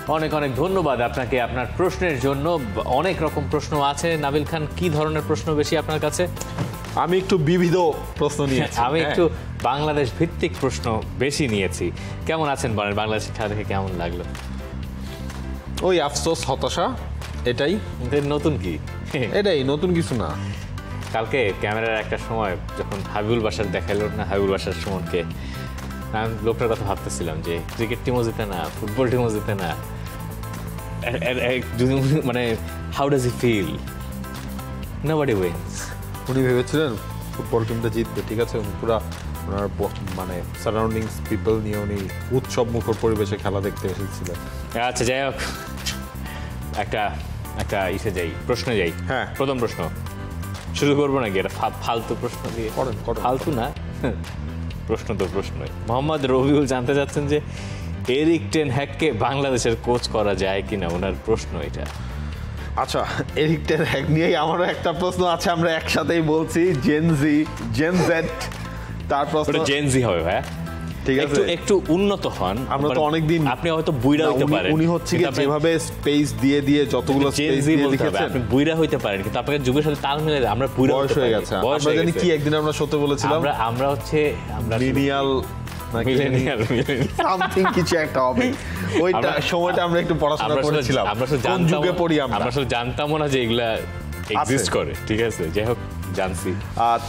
অনেক অনেক ধন্যবাদ আপনাকে আপনার প্রশ্নের জন্য। অনেক রকম প্রশ্ন আছে। নাবিল খান, কি ধরনের প্রশ্ন বেশি আপনার কাছে? আমি একটু বিবিধ প্রশ্ন নিয়েছি। আমি একটু বাংলাদেশ ভিত্তিক প্রশ্ন বেশি নিয়েছি। কেমন আছেন বলেন, বাংলাদেশ খেলা দেখে কেমন লাগলো? ওই আফসোস, হতাশা, এটাই। নতুন কি? এটাই, নতুন কিছু না। কালকে ক্যামেরার একটা সময় যখন হাবিবুল বাশার দেখাইল না, হাবিবুল বাশার সুমনকে, আমি লোকটার কথা ভাবতেছিলাম যে ক্রিকেট টিমও জিতে না, ফুটবল টিমও জিতে না, মানে how does he feel? Nobody wins. উনি ভেবেছিলেন ফুটবল টিমটা জিতবে, ঠিক আছে, উনি পুরা ওনার মানে সারাউন্ডিংস পিপল নিয়ে উনি উৎসব মুখর পরিবেশে খেলা দেখতে এসেছিলেন। আচ্ছা, যাই হোক, একটা ইসে যাই, প্রশ্নে যাই। হ্যাঁ, প্রথম প্রশ্ন শুরু করবো নাকি? এটা ফালতু প্রশ্ন দিয়ে? ফালতু না, প্রশ্ন তো প্রশ্নই। মোহাম্মদ রবিউল জানতে চাচ্ছেন যে এরিক টেন হ্যাগকে বাংলাদেশের কোচ করা যায় কিনা, ওনার প্রশ্ন এটা। আচ্ছা, এরিক টেন হ্যাগ নিয়েই আমারও একটা প্রশ্ন আছে, আমরা একসাথেই বলছি। জেন জেড, তার প্রশ্ন জেন জি হবে ভাই, ঠিক আছে, একটু উন্নত হন। আমরা তো অনেকদিন, আপনি হয়তো বুইড়া হইতে পারেন, উনি হচ্ছে কি যেভাবে স্পেস দিয়ে দিয়ে যতগুলো স্পেস দিয়ে লিখেছেন, আপনি বুইড়া হইতে পারেন, কিন্তু আপনাকে যুগের সাথে তাল মিলে আমরা বুইড়া বয়স হয়ে গেছে। আমরা জানি কি একদিন আমরা সত্যি বলেছিলাম, আমরা হচ্ছে মিলেনিয়াল সামথিং কিছু একটা হবে। ওইটা সময়টা আমরা একটু পড়াশোনা করেছিলাম, আমরা কোন যুগে পড়ি, আমরা আসলে জানতামও না যে এগুলা এক্সিস্ট করে, ঠিক আছে, যাই হোক জানছি।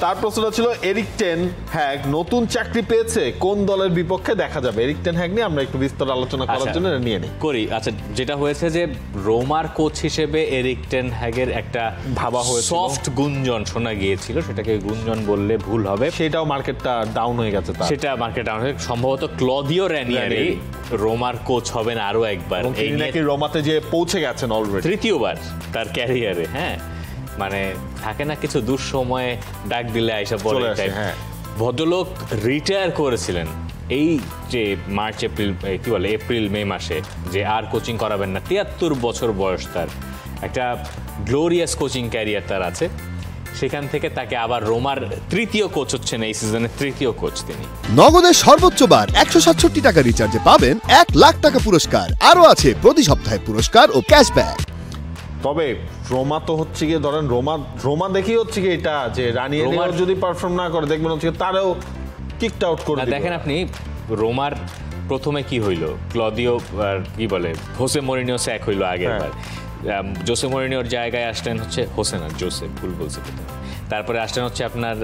তার প্রশ্নটা ছিল এরিক টেন হ্যাগ নতুন চাকরি পেয়েছে, কোন দলের বিপক্ষে দেখা যাবে? এরিক টেন হ্যাগ নিয়ে আমরা একটু বিস্তর আলোচনা করার জন্য নিয়ে নিই করি। আচ্ছা, যেটা হয়েছে যে রোমার কোচ হিসেবে এরিক টেন হ্যাগের একটা ভাবা হয়েছে, সফট গুঞ্জন শোনা গিয়েছিল, সেটাকে গুঞ্জন বললে ভুল হবে, সেটাও মার্কেটটা ডাউন হয়ে গেছে। সেটা মার্কেট ডাউন হয়ে সম্ভবত ক্লদিও রানিয়ারি রোমার কোচ হবেন আরো একবার। এই নাকি রোমাতে যে পৌঁছে গেছেন অলরেডি, তৃতীয়বার তার ক্যারিয়ারে। হ্যাঁ, মানে থাকে না কিছু দুঃসময়ে ডাক দিলে আইসা বলে। ভদ্রলোক রিটায়ার করেছিলেন এই যে মার্চ এপ্রিল, কি বলে, এপ্রিল মে মাসে, যে আর কোচিং করাবেন না। 73 বছর বয়স তার, একটা গ্লোরিয়াস কোচিং ক্যারিয়ার তার আছে। সেখান থেকে তাকে আবার রোমার তৃতীয় কোচ হচ্ছেন এই সিজনের তৃতীয় কোচ তিনি। নগদের সর্বোচ্চ বার 167 টাকা রিচার্জে পাবেন 1 লাখ টাকা পুরস্কার, আরো আছে প্রতি সপ্তাহে পুরস্কার ও ক্যাশব্যাক। তবে রোমা তো হচ্ছে গিয়ে ধরেন রোমা দেখি হচ্ছে কি এটা যে রানিয়ারি যদি পারফর্ম না করে, দেখবেন হচ্ছে তারও কিকড আউট করে দিবে। দেখেন আপনি রোমার প্রথমে কি হইলো, ক্লদিও কি বলে হোসে মরিনিও স্যাক হইলো আগের বার। জোসে মরিনিওর জায়গায় আসলেন হচ্ছে হোসে না জোসে, ভুল বলছে। তারপরে আসলেন হচ্ছে আপনার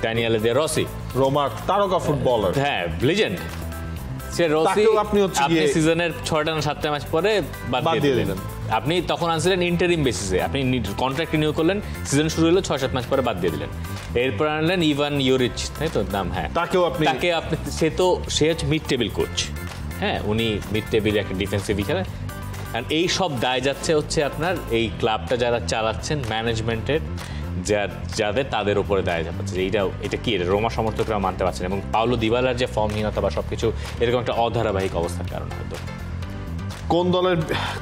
ড্যানিয়েলে দে রসি, রোমার তারকা ফুটবলার, হ্যাঁ, লিজেন্ড। সে রসি আপনি সিজনের 6টা না 7টা ম্যাচ পরে বাদ দিয়ে দিলেন। আপনি তখন আনছিলেন ইন্টারিম বেসিসে, আপনি কন্ট্রাক্ট রিনিউ করলেন, সিজন শুরু হলো 6-7 ম্যাচ পরে বাদ দিয়ে দিলেন। এরপর আনলেন ইভান ইউরিচ, তাই তো নাম? হ্যাঁ, তাকে আপনি সে হচ্ছে মিড টেবিল কোচ। হ্যাঁ, উনি মিড টেবিলে একটা ডিফেন্সিভ খেলে। আর এই সব দায় যাচ্ছে হচ্ছে আপনার এই ক্লাবটা যারা চালাচ্ছেন, ম্যানেজমেন্টের যাদের, তাদের উপরে দায় যাচ্ছে। এটা কি রোমা সমর্থকরা মানতে পারছেন, এবং পাওলো দিবালার যে ফর্মহীনতা বা সবকিছু এরকম একটা অধারাবাহিক অবস্থার কারণে হয়তো।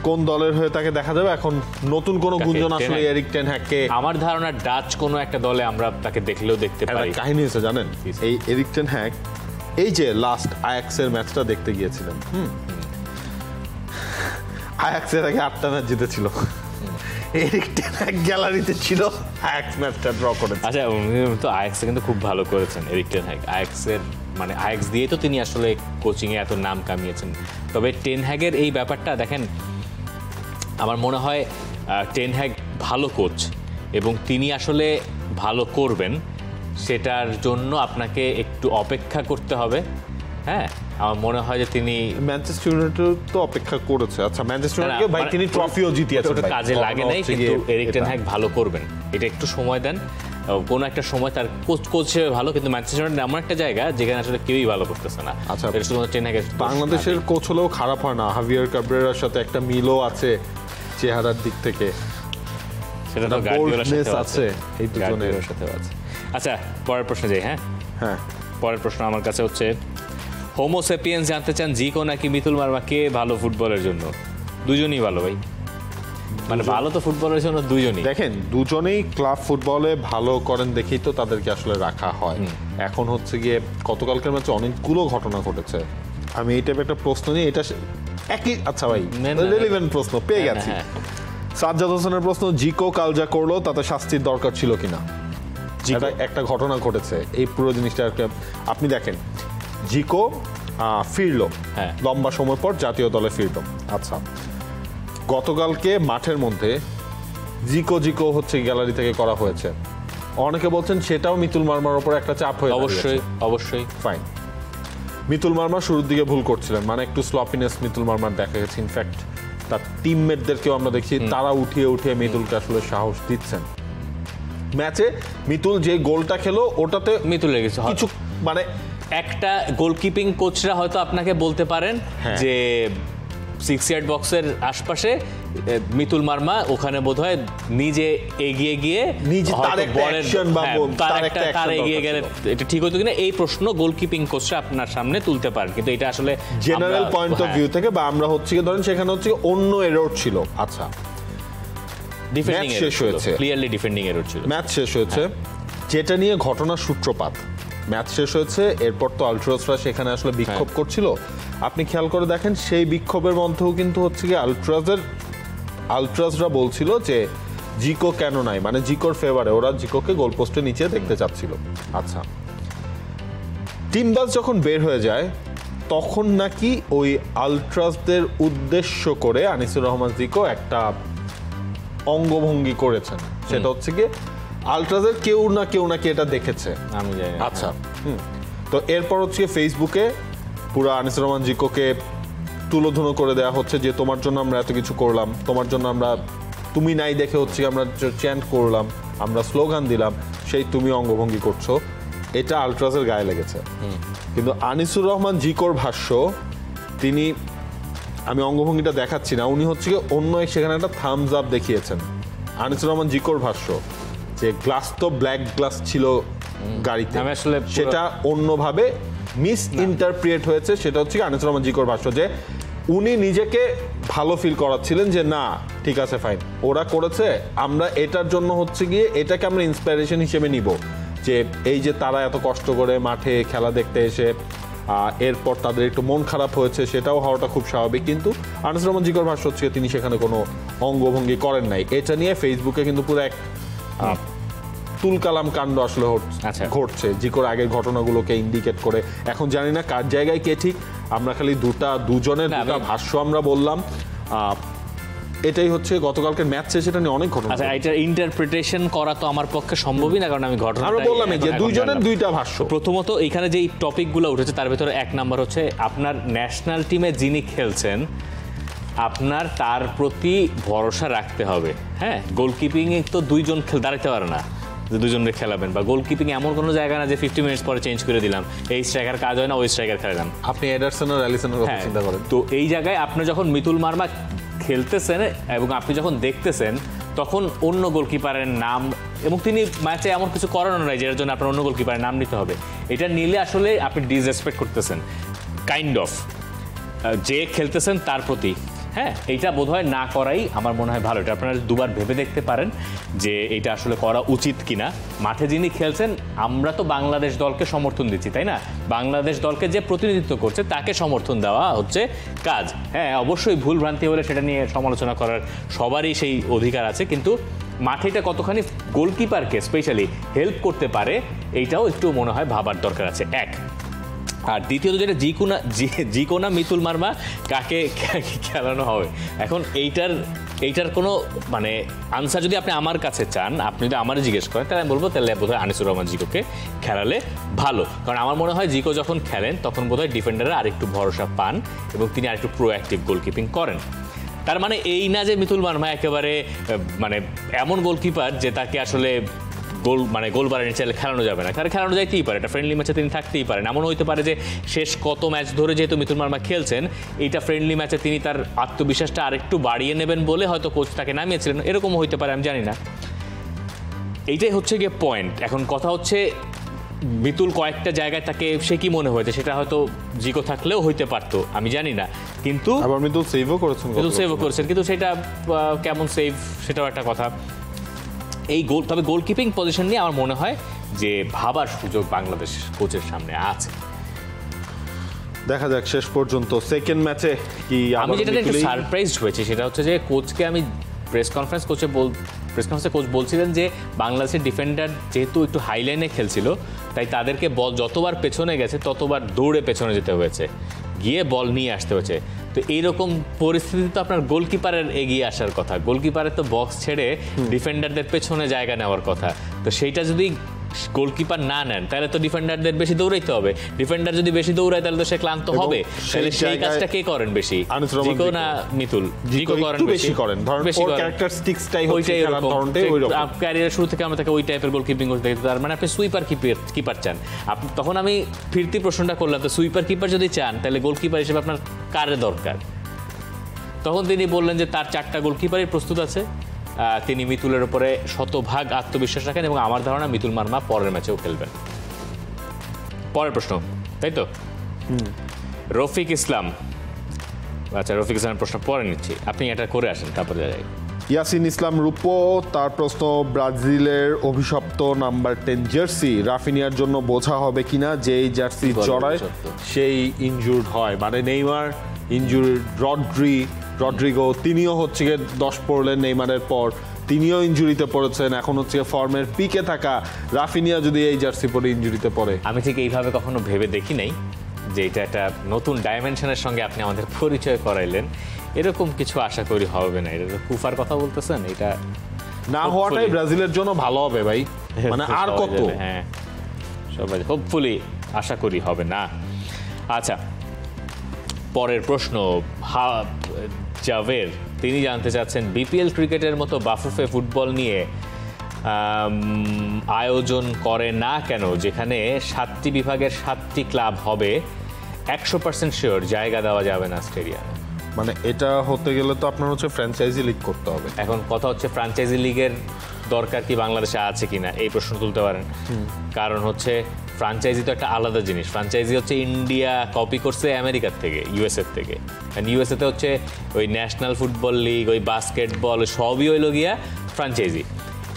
কোন দলের হয়ে তাকে দেখা যাবে এখন? নতুন কোন গুঞ্জন আসলে এরিক টেন হ্যাগকে, আমার ধারণা ডাচ কোনো একটা দলে আমরা তাকে দেখলেও দেখতে পারি। কাহিনী হচ্ছে জানেন, এই এরিক টেন হ্যাগ এই যে লাস্ট আয়াক্সের ম্যাচটা দেখতে গিয়েছিলেন, আয়াক্সের আগে 8টা ম্যাচ জিতেছিল, এরিক টেন হ্যাগ গ্যালারিতে ছিল, আয়াক্স ম্যাচটা ড্র করেছে। আচ্ছা, তো আয়াক্সে কিন্তু খুব ভালো করেছেন এরিক টেন হ্যাগ। আয়াক্সের মানে আয়াক্স দিয়ে তো তিনি আসলে কোচিংয়ে এত নাম কামিয়েছেন। তবে টেন হ্যাগের এই ব্যাপারটা দেখেন, আমার মনে হয় টেন হ্যাগ ভালো কোচ, এবং তিনি আসলে ভালো করবেন, সেটার জন্য আপনাকে একটু অপেক্ষা করতে হবে। হ্যাঁ, আমার মনে হয় যে তিনি ম্যানচেস্টার ইউনাইটেড তো অপেক্ষা করেছে। আচ্ছা, ম্যানচেস্টার ইউনাইটেড ভাই তিনি ট্রফিও জিতিয়েছেন, ওটা কাজে লাগে নাই, কিন্তু এরিক টেন হ্যাগ ভালো করবেন, এটা একটু সময় দেন। কোনো একটা সময় তার কোচ হিসেবে ভালো, কিন্তু ম্যানচেস্টার ইউনাইটেড এমন একটা জায়গা যেখানে আসলে কেউই ভালো করতেছে না। আচ্ছা, এটা শুধু টেন হ্যাগের বাংলাদেশের কোচ হলেও খারাপ হয় না, হাভিয়ার কাবরেরার সাথে একটা মিলও আছে চেহারার দিক থেকে, সেটা তো গার্দিওলার সাথে আছে, এই দুজনের সাথে আছে। আচ্ছা, পরের প্রশ্নে যাই। হ্যাঁ, পরের প্রশ্ন আমার কাছে হচ্ছে, হোমো সেপিয়েন্স জানতে চান জিকো নাকি মিতুল মার্মা কে ভালো ফুটবলের জন্য? দুজনই ভালো ভাই, মানে ভালো তো ফুটবলের জন্য দুজনই। দেখেন, দুজনেই ক্লাব ফুটবলে ভালো করেন দেখেই তো তাদেরকে আসলে রাখা হয়। এখন হচ্ছে গিয়ে গতকালকের ম্যাচে অনেকগুলো ঘটনা ঘটেছে। আমি এই টাইপের একটা প্রশ্ন নিয়ে, এটা একই। আচ্ছা ভাই, রেলেভেন্ট প্রশ্ন পেয়ে গেছি। সাজ্জাদ হোসেনের প্রশ্ন, জিকো কাল যা করলো তাতে শাস্তির দরকার ছিল কিনা? একটা ঘটনা ঘটেছে, এই পুরো জিনিসটা আপনি দেখেন, জিকো ফিরলো লম্বা সময় পর জাতীয় দলে ফিরলো। আচ্ছা, গতকালকে মাঠের মধ্যে জিকো জিকো হচ্ছে গ্যালারি থেকে করা হয়েছে, অনেকে বলছেন সেটাও মিতুল মার্মার উপর একটা চাপ হয়ে। অবশ্যই ফাইন, মিতুল মার্মা শুরুর দিকে ভুল করছিলেন, মানে একটু স্লপিনেস মিতুল মার্মার দেখা গেছে। ইনফ্যাক্ট তার টিমমেটদেরকেও আমরা দেখছি তারা উঠিয়ে মিতুলকে আসলে সাহস দিচ্ছেন। ম্যাচে মিতুল যে গোলটা খেলো ওটাতে মিতুলের কিছু মানে একটা গোলকিপিং কোচরা হয়তো আপনাকে বলতে পারেন যে 6 ইয়ার্ড বক্সের আশপাশে মিতুল মার্মা ওখানে বোধহয় নিজে এগিয়ে গিয়ে তার এগিয়ে গেলে এটা ঠিক হতো কিনা এই প্রশ্ন গোলকিপিং কোচরা আপনার সামনে তুলতে পারেন, কিন্তু এটা আসলে জেনারেল পয়েন্ট অফ ভিউ থেকে বা আমরা হচ্ছে ধরেন সেখানে হচ্ছে অন্য এরর ছিল। আচ্ছা, ডিফেন্ডিং শেষ হয়েছে, ক্লিয়ারলি ডিফেন্ডিং এরর ছিল, ম্যাচ শেষ হয়েছে, যেটা নিয়ে ঘটনার সূত্রপাত। ম্যাচ শেষ হয়েছে, এরপর তো আলট্রাসরা সেখানে আসলে বিক্ষোভ করছিল। আপনি খেয়াল করে দেখেন সেই বিক্ষোভের মধ্যেও কিন্তু হচ্ছে কি আলট্রাসরা বলছিল যে জিকো কেন নাই, মানে জিকোর ফেভারে, ওরা জিকোকে গোলপোস্টের নিচে দেখতে চাচ্ছিল। আচ্ছা, টিমবাস যখন বের হয়ে যায় তখন নাকি ওই আলট্রাসদের উদ্দেশ্য করে আনিসুর রহমান জিকো একটা অঙ্গভঙ্গি করেছেন, সেটা হচ্ছে কি আলট্রাসের কেউ নাকি এটা দেখেছে, আমি জানি। আচ্ছা, তো এরপর হচ্ছে ফেসবুকে পুরো আনিসুর রহমান জিকোকে তুলোধুনো করে দেওয়া হচ্ছে যে তোমার জন্য আমরা এত কিছু করলাম, তোমার জন্য আমরা তুমি নাই দেখে হচ্ছে আমরা চ্যান্ট করলাম, আমরা স্লোগান দিলাম, সেই তুমি অঙ্গভঙ্গি করছো, এটা আলট্রাসের গায়ে লেগেছে। কিন্তু আনিসুর রহমান জিকোর ভাষ্য, তিনি, আমি অঙ্গভঙ্গিটা দেখাচ্ছি না, উনি হচ্ছে অন্য সেখানে একটা থামস আপ দেখিয়েছেন। আনিসুর রহমান জিকোর ভাষ্য যে গ্লাস তো ব্ল্যাক গ্লাস ছিল গাড়িতে, সেটা অন্যভাবে মিস ইন্টারপ্রিয়েট হয়েছে। সেটা হচ্ছে আনিসুর রহমান জিকোর ভাষ্য যে উনি নিজেকে ভালো ফিল করাচ্ছিলেন যে না ঠিক আছে ফাইন ওরা করেছে, আমরা এটার জন্য হচ্ছে গিয়ে এটাকে আমরা ইন্সপিরেশন হিসেবে নিব, যে এই যে তারা এত কষ্ট করে মাঠে খেলা দেখতে এসে এরপর তাদের একটু মন খারাপ হয়েছে, সেটাও হওয়াটা খুব স্বাভাবিক। কিন্তু আনিসুর রহমান জিকোর ভাষ্য হচ্ছে তিনি সেখানে কোনো অঙ্গভঙ্গি করেন নাই। এটা নিয়ে ফেসবুকে কিন্তু পুরো এক তুলকালাম কাণ্ড আসলে ঘটছে জিকোর আগের ঘটনাগুলোকে ইন্ডিকেট করে। এখন জানি না কার জায়গায় কে ঠিক, আমরা খালি দুজনের দুটা ভাষ্য আমরা বললাম। এটাই হচ্ছে গতকালকের ম্যাচ শেষে এটা নিয়ে অনেক ঘটনা। আচ্ছা, এটা ইন্টারপ্রিটেশন করা তো আমার পক্ষে সম্ভবই না, কারণ আমি ঘটনা আমরা বললাম যে দুইজনের দুইটা ভাষ্য। প্রথমত এখানে যে টপিকগুলো উঠেছে তার ভিতরে এক নাম্বার হচ্ছে আপনার ন্যাশনাল টিমে যিনি খেলছেন আপনার তার প্রতি ভরসা রাখতে হবে। হ্যাঁ, গোলকিপিং এ তো দুইজন দাঁড়াতে পারে না যে দুজনকে খেলাবেন, বা গোলকিপিং এমন কোনো জায়গা না যে 50 মিনিটস পরে চেঞ্জ করে দিলাম, এই স্ট্রাইকার কাজ হয় না ওই স্ট্রাইকার খেলাম। আপনি এডারসন আর অ্যালিসনের কথা চিন্তা করেন তো এই জায়গায় আপনি যখন মিতুল মার্মা খেলতেছেন এবং আপনি যখন দেখতেছেন তখন অন্য গোলকিপারের নাম, এবং তিনি ম্যাচে এমন কিছু করানো নাই যেটার জন্য আপনার অন্য গোলকিপারের নাম নিতে হবে, এটা নিলে আসলে আপনি ডিসরেসপেক্ট করতেছেন কাইন্ড অফ যে খেলতেছেন তার প্রতি। হ্যাঁ, এইটা বোধহয় না করাই আমার মনে হয় ভালো। এটা আপনারা দুবার ভেবে দেখতে পারেন যে এটা আসলে করা উচিত কিনা। মাঠে যিনি খেলছেন, আমরা তো বাংলাদেশ দলকে সমর্থন দিচ্ছি, তাই না? বাংলাদেশ দলকে যে প্রতিনিধিত্ব করছে তাকে সমর্থন দেওয়া হচ্ছে কাজ। হ্যাঁ, অবশ্যই ভুল ভ্রান্তি হলে সেটা নিয়ে সমালোচনা করার সবারই সেই অধিকার আছে, কিন্তু মাঠে এটা কতখানি গোলকিপারকে স্পেশালি হেল্প করতে পারে এইটাও একটু মনে হয় ভাবার দরকার আছে। এক, আর দ্বিতীয়ত যেটা জিকোনা মিতুল মার্মা কাকে খেলানো হবে, এখন এইটার কোনো মানে আনসার যদি আপনি আমার কাছে চান, আপনি যদি আমারই জিজ্ঞেস করেন, তাহলে আমি বলবো তাহলে বোধহয় আনিসুর রহমান জিকোকে খেলালে ভালো। কারণ আমার মনে হয় জিকো যখন খেলেন তখন বোধহয় ডিফেন্ডাররা আরেকটু ভরসা পান এবং তিনি আরেকটু প্রোঅ্যাক্টিভ গোলকিপিং করেন। তার মানে এই না যে মিতুল মার্মা একেবারে মানে এমন গোলকিপার যে তাকে আসলে গোল বাড়ানোর চাইলে খেলানো যাবে না, কারণ খেলানো যাইতেই পারে, এটা ফ্রেন্ডলি ম্যাচে তিনি থাকতেই পারেন। এমন হইতে পারে যে শেষ কত ম্যাচ ধরে যেহেতু মিতুল মার্মা খেলছেন, এইটা ফ্রেন্ডলি ম্যাচে তিনি তার আত্মবিশ্বাসটা আরেকটু বাড়িয়ে নেবেন বলে হয়তো কোচ তাকে নামিয়েছিলেন, এরকমও হইতে পারে, আমি জানি না। এইটাই হচ্ছে গিয়ে পয়েন্ট। এখন কথা হচ্ছে মিতুল কয়েকটা জায়গায় তাকে সে কি মনে হয়েছে সেটা হয়তো জিকো থাকলেও হইতে পারতো, আমি জানি না। কিন্তু আবার মিতুল সেভও করেছেন, কিন্তু সেটা কেমন সেভ সেটাও একটা কথা। এই তবে গোলকিপিং পজিশন নিয়ে আমার মনে হয় যে ভাবার সুযোগ বাংলাদেশ কোচের সামনে আছে। দেখা যাক শেষ পর্যন্ত সেকেন্ড ম্যাচে কি। আমি যেটা একটু সারপ্রাইজড হয়েছে সেটা হচ্ছে যে কোচকে আমি প্রেস কনফারেন্সে কোচ বলছিলেন যে বাংলাদেশের ডিফেন্ডার যেহেতু একটু হাইলাইনে খেলছিল তাই তাদেরকে বল যতবার পেছনে গেছে ততবার দৌড়ে পেছনে যেতে হয়েছে, গিয়ে বল নিয়ে আসতে হয়েছে। তো এইরকম পরিস্থিতি তো আপনার গোলকিপারের এগিয়ে আসার কথা, গোলকিপারের তো বক্স ছেড়ে ডিফেন্ডারদের পেছনে জায়গা নেওয়ার কথা। তো সেইটা যদি গোলকিপার না নেন তাহলে তো ডিফেন্ডারদের বেশি দৌড়াইতে হবে, ডিফেন্ডার যদি বেশি দৌড়ায় তাহলে তো সে ক্লান্ত হবে। তাহলে সেই কাজটা কে করেন বেশি, জিকো না মিতুল? জিকো করেন বেশি, বেশি ওর ক্যারেক্টারিস্টিক্সটাই হচ্ছে খেলার ধরনটাই ওইরকম। ক্যারিয়ারের শুরু থেকে আমরা তাকে ওই টাইপের গোলকিপিং করতে দেখতে, তার মানে আপনি সুইপার কিপার চান। তখন আমি ফিরতি প্রশ্নটা করলাম, তো সুইপার কিপার যদি চান তাহলে গোলকিপার হিসেবে আপনার কারে দরকার? তখন তিনি বললেন যে তার 4টা গোলকিপারই প্রস্তুত আছে, তিনি মিতুলের উপরে শতভাগ আত্মবিশ্বাস রাখেন এবং আমার ধারণা মিতুল মার্মা পরের ম্যাচেও খেলবেন। পরের প্রশ্ন, তাই তো? রফিক ইসলাম, আচ্ছা রফিক ইসলামের প্রশ্ন পরে নিচ্ছি, আপনি এটা করে আসেন তারপরে যাই। ইয়াসিন ইসলাম রূপো, তার প্রশ্ন ব্রাজিলের অভিশপ্ত নাম্বার 10 জার্সি রাফিনিয়ার জন্য বোঝা হবে কিনা, যেই জার্সি জড়ায় সেই ইনজুর্ড হয়। মানে নেইমার ইনজুরি, রড্রিগো তিনিও হচ্ছে গিয়ে 10 পড়লেন নেইমারের পর, তিনিও ইনজুরিতে পড়েছেন। এখন হচ্ছে ফর্মের পিকে থাকা রাফিনিয়া যদি এই জার্সি পরে ইনজুরিতে পড়ে। আমি ঠিক এইভাবে কখনো ভেবে দেখি নাই যে এটা একটা নতুন ডাইমেনশনের সঙ্গে আপনি আমাদের পরিচয় করাইলেন। এরকম কিছু আশা করি হবে না। এটা কুফার কথা বলতেছেন, এটা না হওয়াটাই ব্রাজিলের জন্য ভালো হবে ভাই, মানে আর কত। হ্যাঁ সবাই হোপফুলি আশা করি হবে না। আচ্ছা পরের প্রশ্ন, জাভের তিনি জানতে চাচ্ছেন বিপিএল ক্রিকেটের মতো বাফুফে ফুটবল নিয়ে আয়োজন করে না কেন, যেখানে 7টি বিভাগের 7টি ক্লাব হবে, 100% শিওর জায়গা দেওয়া যাবে না স্টেডিয়ামে। মানে এটা হতে গেলে তো আপনার হচ্ছে ফ্র্যাঞ্চাইজি লিগ করতে হবে। এখন কথা হচ্ছে ফ্র্যাঞ্চাইজি লিগের দরকার কি বাংলাদেশে আছে কিনা এই প্রশ্ন তুলতে পারেন। কারণ হচ্ছে ফ্র্যাঞ্চাইজি তো একটা আলাদা জিনিস। ফ্র্যাঞ্চাইজি হচ্ছে ইন্ডিয়া কপি করছে আমেরিকার থেকে, ইউএসএর থেকে। ইউএসএতে হচ্ছে ওই ন্যাশনাল ফুটবল লিগ, ওই বাস্কেটবল সবই হইল গিয়া ফ্র্যাঞ্চাইজি।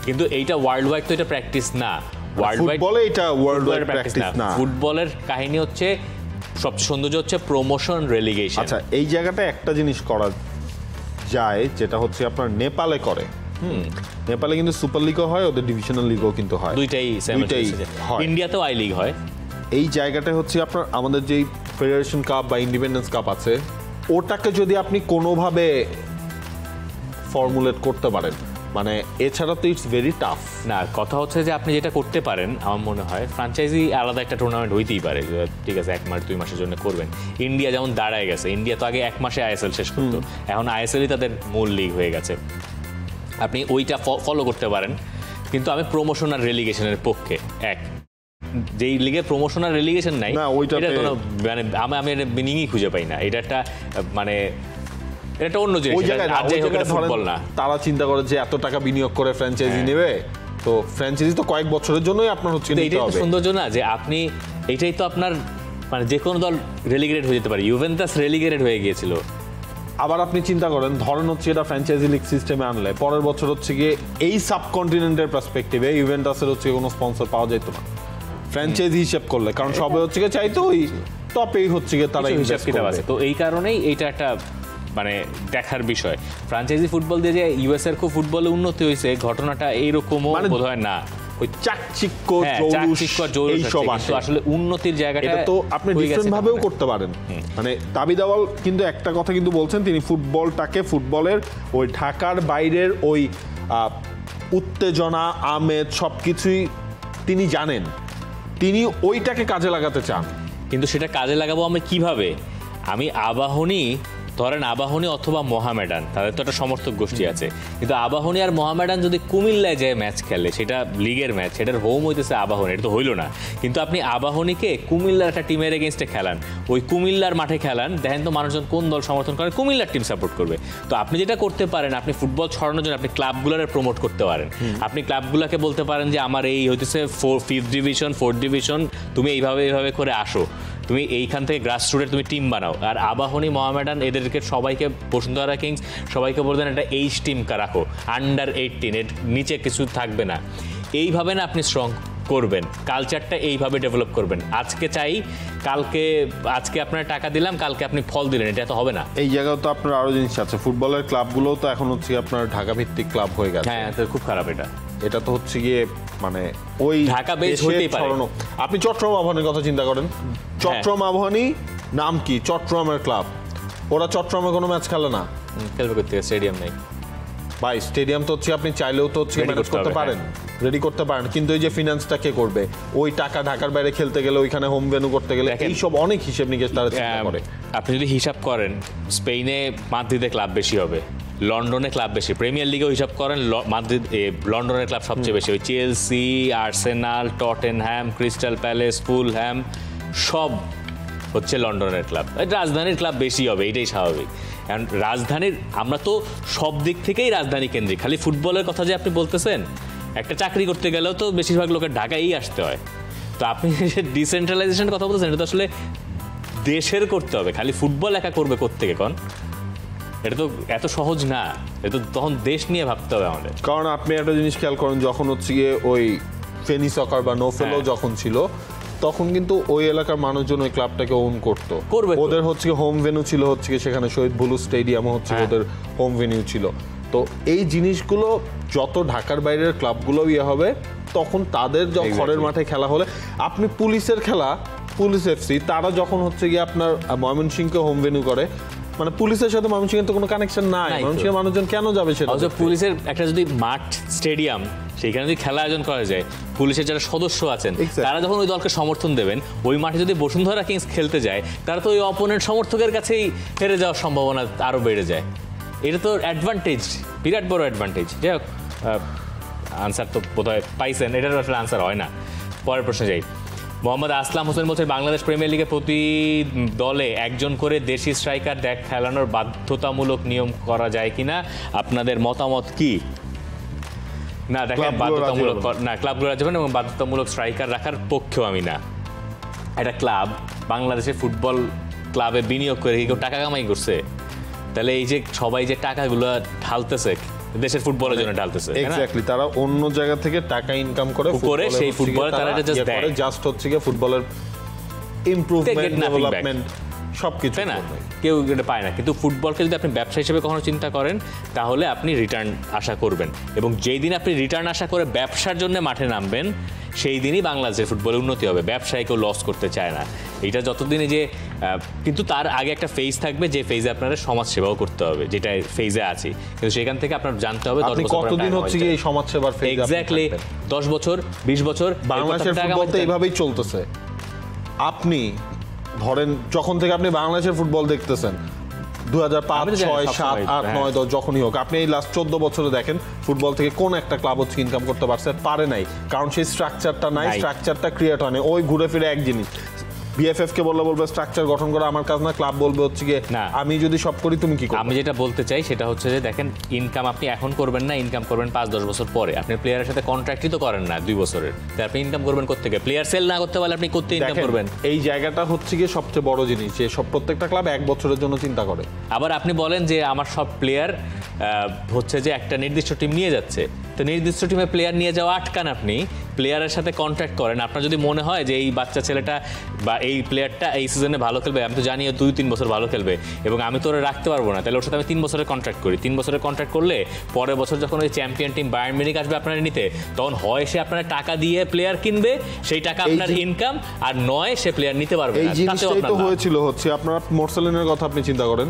কিন্তু এইটা ওয়ার্ল্ড ওয়াইড তো এটা প্র্যাকটিস না, ওয়ার্ল্ড ওয়াইড এটা ওয়ার্ল্ড ওয়াইড প্র্যাকটিস না। ফুটবলের কাহিনী হচ্ছে সবচেয়ে সৌন্দর্য হচ্ছে প্রমোশন, রেলিগেশন। আচ্ছা এই জায়গাটা একটা জিনিস করা যায়, যেটা হচ্ছে আপনার নেপালে করে। নেপালে কিন্তু সুপার লিগও হয়, ওদের ডিভিশনাল লিগও কিন্তু হয়, দুইটাই হয়। ইন্ডিয়াতেও আই লিগ হয়। এই জায়গাটা হচ্ছে আপনার আমাদের যেই ফেডারেশন কাপ বা ইন্ডিপেন্ডেন্স কাপ আছে, ওটাকে যদি আপনি কোনোভাবে ফর্মুলেট করতে পারেন, মানে এছাড়া তো ইটস ভেরি টাফ। না কথা হচ্ছে যে আপনি যেটা করতে পারেন, আমার মনে হয় ফ্র্যাঞ্চাইজি আলাদা একটা টুর্নামেন্ট হইতেই পারে, ঠিক আছে 1 মাস 2 মাসের জন্য করবেন। ইন্ডিয়া যেমন দাঁড়ায় গেছে, ইন্ডিয়া তো আগে 1 মাসে আইএসএল শেষ করতো, এখন আইএসএলই তাদের মূল লিগ হয়ে গেছে। আপনি ওইটা ফলো করতে পারেন, কিন্তু আমি প্রমোশন আর রেলিগেশনের পক্ষে। যেই লিগে প্রমোশন আর রেলিগেশন নাই, এটা কোনো মানে আমি এর মিনিংই খুঁজে পাই না। এটা একটা মানে এটা অন্য জিনিস, ফুটবল না। তারা চিন্তা করে যে এত টাকা বিনিয়োগ করে ফ্র্যাঞ্চাইজি নেবে, তো ফ্র্যাঞ্চাইজি তো কয়েক বছরের জন্যই আপনার হচ্ছে। এটাই তো সৌন্দর্য না যে আপনি, এটাই তো আপনার মানে যে কোনো দল রেলিগেটেড হয়ে যেতে পারে। ইউভেন্টাস রেলিগেটেড হয়ে গিয়েছিল। আবার আপনি চিন্তা করেন, ধরেন হচ্ছে এটা ফ্র্যাঞ্চাইজি লিগ সিস্টেমে আনলে পরের বছর হচ্ছে গিয়ে এই সাবকন্টিনেন্টের পার্সপেক্টিভে ইউভেন্টাসের হচ্ছে কোনো স্পন্সর পাওয়া যেত না ফ্র্যাঞ্চাইজি হিসেব করলে, কারণ সবাই হচ্ছে গিয়ে চাইতো ওই টপেই হচ্ছে গিয়ে তারা হিসাব কিতাব আছে। তো এই কারণেই এইটা একটা মানে দেখার বিষয়। ফ্র্যাঞ্চাইজি ফুটবল দিয়ে যে ইউএস এর খুব ফুটবলে উন্নতি হয়েছে, ঘটনাটা এইরকমও বোধ হয় না। ওই চাকচিক্য আসলে উন্নতির জায়গাটা তো আপনি ডিফারেন্ট ভাবেও করতে পারেন। মানে দাবি দেওয়াল কিন্তু একটা কথা কিন্তু বলছেন, তিনি ফুটবলটাকে, ফুটবলের ওই ঢাকার বাইরের ওই উত্তেজনা, আমেজ সবকিছুই তিনি জানেন, তিনি ওইটাকে কাজে লাগাতে চান। কিন্তু সেটা কাজে লাগাবো আমি কিভাবে? আমি ধরেন আবাহনী অথবা মোহামেডান, তাদের তো একটা সমর্থক গোষ্ঠী আছে, কিন্তু আবাহনী আর মোহামেডান যদি কুমিল্লায় যায় ম্যাচ খেলে, সেটা লিগের ম্যাচ, সেটার হোম হইতেছে আবাহনী, এটা তো হইল না। কিন্তু আপনি আবাহনীকে কুমিল্লার একটা টিমের এগেনস্টে খেলান, ওই কুমিল্লার মাঠে খেলান, দেখেন তো মানুষজন কোন দল সমর্থন করে, কুমিল্লার টিম সাপোর্ট করবে। তো আপনি যেটা করতে পারেন, আপনি ফুটবল ছড়ানোর জন্য আপনি ক্লাবগুলোরে প্রমোট করতে পারেন। আপনি ক্লাবগুলোকে বলতে পারেন যে আমার এই হইতেছে 5th ডিভিশন 4th ডিভিশন, তুমি এইভাবে করে আসো, তুমি এইখান থেকে গ্রাসরুটের তুমি টিম বানাও। আর আবাহনী, মোহামেডান এদেরকে সবাইকে, বসুন্ধরা কিংস সবাইকে বলবেন একটা এইচ টিম রাখো, আন্ডার 18, এর নিচে কিছু থাকবে না। এইভাবে না আপনি স্ট্রং করবেন, কালচারটা এইভাবে ডেভেলপ করবেন। আজকে আপনার টাকা দিলাম, কালকে আপনি ফল দিলেন, এটা তো হবে না। এই জায়গায় তো আপনার আরো জিনিস আছে, ফুটবলের ক্লাবগুলোও তো এখন হচ্ছে আপনার ঢাকা ভিত্তিক ক্লাব হয়ে গেছে। হ্যাঁ, তো খুব খারাপ এটা তো হচ্ছে গিয়ে মানে ওই ঢাকা বেস হতেই পারে। আপনি চট্টগ্রাম আবাহনীর কথা চিন্তা করেন, চট্টগ্রাম আবাহনী নাম কি, চট্টগ্রামের ক্লাব, ওরা চট্টগ্রামে কোনো ম্যাচ খেলে না, খেলবে করতে স্টেডিয়াম নেই ভাই। স্টেডিয়াম তো হচ্ছে আপনি চাইলেও তো হচ্ছে ম্যানেজ করতে পারেন, রেডি করতে পারেন, কিন্তু এই যে ফিনান্সটা কে করবে, ওই টাকা ঢাকার বাইরে খেলতে গেলে, ওইখানে হোম ভেন্যু করতে গেলে, এইসব অনেক হিসেব নিকেশ তারা চিন্তা করে। আপনি যদি হিসাব করেন, স্পেনে মাদ্রিদে ক্লাব বেশি হবে, লন্ডনে ক্লাব বেশি, প্রিমিয়ার লিগেও হিসাব করেন লন্ডনের ক্লাব সবচেয়ে বেশি, ওই Chelsea, Arsenal, Tottenham, crystal palace, Fulham সব হচ্ছে লন্ডনের ক্লাব। রাজধানীর ক্লাব বেশি হবে, এটাই স্বাভাবিক। কারণ রাজধানীর, আমরা তো সব দিক থেকেই রাজধানী কেন্দ্রিক। খালি ফুটবলের কথা যে আপনি বলতেছেন, একটা চাকরি করতে গেলেও তো বেশিরভাগ লোকের ঢাকায়ই আসতে হয়। তো আপনি যে ডিসেন্ট্রালাইজেশনের কথা বলতেছেন, এটা তো আসলে দেশের করতে হবে। খালি ফুটবল একা করবে কোত্থেকে কোন? এটা তো এত সহজ না, এটা তো তখন দেশ নিয়ে ভাবতে হবে আমাদের। কারণ আপনি একটা জিনিস খেয়াল করেন, যখন হচ্ছে গিয়ে ওই ফেনি সকার বা নোফেলো যখন ছিল, তখন কিন্তু ওই এলাকার মানুষজন ওই ক্লাবটাকে ওন করতো। ওদের হচ্ছে হোম ভেন্যু ছিল হচ্ছে সেখানে শহীদ বুলু স্টেডিয়ামও হচ্ছে ওদের হোম ভেন্যু ছিল। তো এই জিনিসগুলো যত ঢাকার বাইরের ক্লাবগুলো হবে, তখন তাদের ঘরের মাঠে খেলা হলে, আপনি পুলিশের খেলা, পুলিশ এফসি, তারা যখন হচ্ছে গিয়ে আপনার ময়মনসিংহকে হোম ভেন্যু করে, মানে পুলিশের সাথে ময়মনসিংহের তো কোনো কানেকশন নাই, ময়মনসিংহের মানুষজন কেন যাবে সেটা? পুলিশের একটা যদি মাঠ, স্টেডিয়াম, সেখানে যদি খেলা আয়োজন করা যায়, পুলিশের যারা সদস্য আছেন তারা যখন ওই দলকে সমর্থন দেবেন, ওই মাঠে যদি বসুন্ধরা কিংস খেলতে যায়, তারা তো ওই অপোনেন্ট সমর্থকের কাছেই হেরে যাওয়ার সম্ভাবনা আরো বেড়ে যায়। এটা তো অ্যাডভান্টেজ, বিরাট বড় অ্যাডভান্টেজ। যাই হোক, আনসার তো বোধহয় পাইছেন, এটার আসলে আনসার হয় না। পরের প্রশ্নে যাই। মোহাম্মদ আসলাম হোসেন বলছেন, বাংলাদেশ প্রিমিয়ার লিগে প্রতি দলে একজন করে দেশি স্ট্রাইকার খেলানোর বাধ্যতামূলক নিয়ম করা যায় কিনা, আপনাদের মতামত কি? না দেখেন, বাধ্যতামূলক না, ক্লাবগুলো রাজি হবেন এবং বাধ্যতামূলক স্ট্রাইকার রাখার পক্ষেও আমি না। একটা ক্লাব বাংলাদেশের ফুটবল ক্লাবে বিনিয়োগ করে কেউ টাকা কামাই করছে, তাহলে এই যে সবাই যে টাকাগুলো ঢালতেছে দেশের ফুটবলের জন্য ঢালতেছে, এক্স্যাক্টলি, তারা অন্য জায়গা থেকে টাকা ইনকাম করে সেই ফুটবলে তারা জাস্ট হচ্ছে গিয়ে ফুটবলের ইমপ্রুভমেন্ট, ডেভেলপমেন্ট সবকিছু, তাই না? কেউ এটা পায় না। কিন্তু ফুটবলকে যদি আপনি ব্যবসা হিসেবে কখনো চিন্তা করেন, তাহলে আপনি রিটার্ন আশা করবেন, এবং যেই দিন আপনি রিটার্ন আশা করে ব্যবসার জন্য মাঠে নামবেন, সেই দিনই বাংলাদেশের ফুটবলের উন্নতি হবে। ব্যবসায় কেউ লস করতে চায় না। এইটা যতদিনে যে, কিন্তু তার আগে একটা ফেজ থাকবে, যে ফেজে আপনারা সমাজ সেবাও করতে হবে, যেটা ফেজে আছে। কিন্তু সেখান থেকে আপনার জানতে হবে কতদিন হচ্ছে এই সমাজ সেবার ফেজ। এক্স্যাক্টলি 10 বছর 20 বছর বাংলাদেশের ফুটবল তো এইভাবেই চলতেছে। আপনি ধরেন যখন থেকে আপনি বাংলাদেশের ফুটবল দেখতেছেন, 2005, 6, 7, 8, 9, 10 যখনই হোক, আপনি এই লাস্ট 14 বছরে দেখেন ফুটবল থেকে কোন একটা ক্লাব হচ্ছে ইনকাম করতে পারে নাই, কারণ সেই স্ট্রাকচারটা নাই, স্ট্রাকচারটা ক্রিয়েট হয়নি। ওই ঘুরে ফিরে এক জিনিস, বিএফএফ কে বলবে স্ট্রাকচার গঠন করা আমার কাজ না, ক্লাব বলবে হচ্ছে গিয়ে আমি যদি সব করি তুমি কি করবে। আমি যেটা বলতে চাই সেটা হচ্ছে যে, দেখেন, ইনকাম আপনি এখন করবেন না, ইনকাম করবেন 5-10 বছর পরে। আপনি প্লেয়ারের সাথে কন্ট্রাক্টই তো করেন না 2 বছরের, তাই আপনি ইনকাম করবেন কোত্থেকে? প্লেয়ার সেল না করতে পারলে আপনি কোত্থেকে ইনকাম করবেন? এই জায়গাটা হচ্ছে গিয়ে সবচেয়ে বড় জিনিস, যে সব প্রত্যেকটা ক্লাব 1 বছরের জন্য চিন্তা করে। আবার আপনি বলেন যে আমার সব প্লেয়ার হচ্ছে যে একটা নির্দিষ্ট টিম নিয়ে যাচ্ছে, তো নির্দিষ্ট টিমে প্লেয়ার নিয়ে যাওয়া আটকান। আপনি প্লেয়ারের সাথে কন্ট্রাক্ট করেন। আপনার যদি মনে হয় যে এই বাচ্চা ছেলেটা বা এই প্লেয়ারটা এই সিজনে ভালো খেলবে, আমি তো জানি 2-3 বছর ভালো খেলবে এবং আমি তো ওরা রাখতে পারবো না, তাহলে ওর সাথে আমি 3 বছরের কন্ট্রাক্ট করি। 3 বছরের কন্ট্রাক্ট করলে পরের বছর যখন ওই চ্যাম্পিয়ন টিম বায়ার্ন মিউনিখ আসবে আপনারা নিতে, তখন হয় সে আপনার টাকা দিয়ে প্লেয়ার কিনবে, সেই টাকা আপনার ইনকাম, আর নয় সে প্লেয়ার নিতে পারবে না। এই জিনিসটাই তো হয়েছিল হচ্ছে আপনার মোরসালিনের কথা আপনি চিন্তা করেন।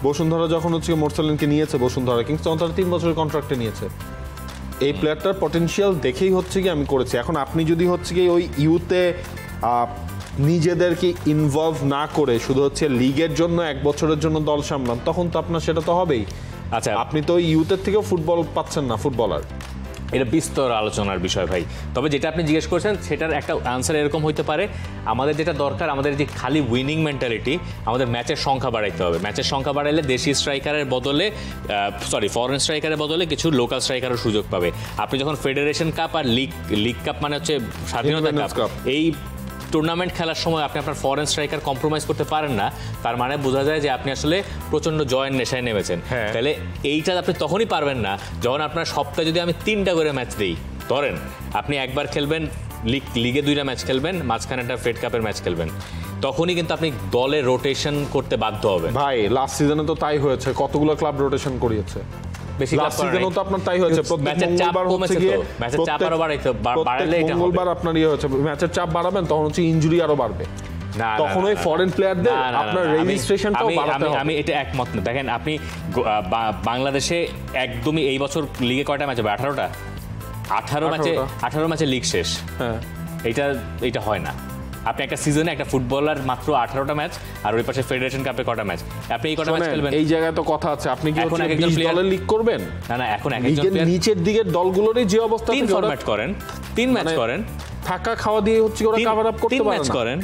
বসুন্ধরা যখন হচ্ছে মোরসালিনকে নিয়েছে, বসুন্ধরা কিংস, তখন তারা 3 বছরের কন্ট্রাক্টে নিয়েছে। এই প্লেয়ারটার পটেনশিয়াল দেখেই হচ্ছে কি আমি করেছি। এখন আপনি যদি হচ্ছে কি ওই ইউতে নিজেদেরকে ইনভলভ না করে শুধু হচ্ছে লিগের জন্য 1 বছরের জন্য দল সামলান, তখন তো আপনার সেটা তো হবেই। আচ্ছা, আপনি তো ইউথের থেকেও ফুটবল পাচ্ছেন না, ফুটবলার। এটা বিস্তর আলোচনার বিষয় ভাই। তবে যেটা আপনি জিজ্ঞেস করছেন সেটার একটা আনসার এরকম হইতে পারে, আমাদের যেটা দরকার, আমাদের যে খালি উইনিং মেন্টালিটি, আমাদের ম্যাচের সংখ্যা বাড়াইতে হবে। ম্যাচের সংখ্যা বাড়াইলে দেশি স্ট্রাইকারের বদলে ফরেন স্ট্রাইকারের বদলে কিছু লোকাল স্ট্রাইকারও সুযোগ পাবে। আপনি যখন ফেডারেশন কাপ আর লিগ কাপ, মানে হচ্ছে স্বাধীনতা কাপ, এই টুর্নামেন্ট খেলার সময় আপনি আপনার ফরেন স্ট্রাইকার কম্প্রোমাইজ করতে পারেন না, তার মানে বোঝা যায় যে আপনি আসলে প্রচন্ড জয়ের নেশায় নেমেছেন। তাহলে এইটা আপনি তখনই পারবেন না যখন আপনার সপ্তাহে যদি আমি 3টা করে ম্যাচ দিই। ধরেন আপনি একবার খেলবেন লিগে 2টা ম্যাচ খেলবেন, মাঝখানে একটা ফেড কাপের ম্যাচ খেলবেন, তখনই কিন্তু আপনি দলে রোটেশন করতে বাধ্য হবেন। ভাই লাস্ট সিজনে তো তাই হয়েছে, কতগুলো ক্লাব রোটেশন করিয়েছে। বেশি ক্লাব সিজনও তো আপনার তাই হয়েছে, প্রত্যেক মঙ্গলবার হচ্ছে গিয়ে ম্যাচের চাপ আরো বাড়ালে এটা মঙ্গলবার আপনার হয়েছে, ম্যাচের চাপ বাড়াবেন তখন হচ্ছে ইনজুরি আরো বাড়বে, তখন ওই ফরেন প্লেয়ারদের আপনার রেজিস্ট্রেশনটাও বাড়াতে হবে। আমি এটা একমত না। দেখেন আপনি বাংলাদেশে একদমই এই বছর লিগে কয়টা ম্যাচ হবে? 18টা। 18 ম্যাচে লিগ শেষ। হ্যাঁ, এইটা হয় না। আপনি একটা সিজনে একটা ফুটবলার মাত্র 18টা ম্যাচ, আর ওই পাশে ফেডারেশন কাপে কটা ম্যাচ, আপনি এই কটা ম্যাচ খেলবেন? এই জায়গায় তো কথা আছে, আপনি কি এখন হচ্ছে একজন 20 দলের লিগ করবেন? না, এখন একজন প্লেয়ার নিচের দিকের দলগুলোরই যে অবস্থা, 3 ফরম্যাট করেন, 3 ম্যাচ করেন, থাকা খাওয়া দিয়ে হচ্ছে ওরা কভার আপ করতে পারে না। করেন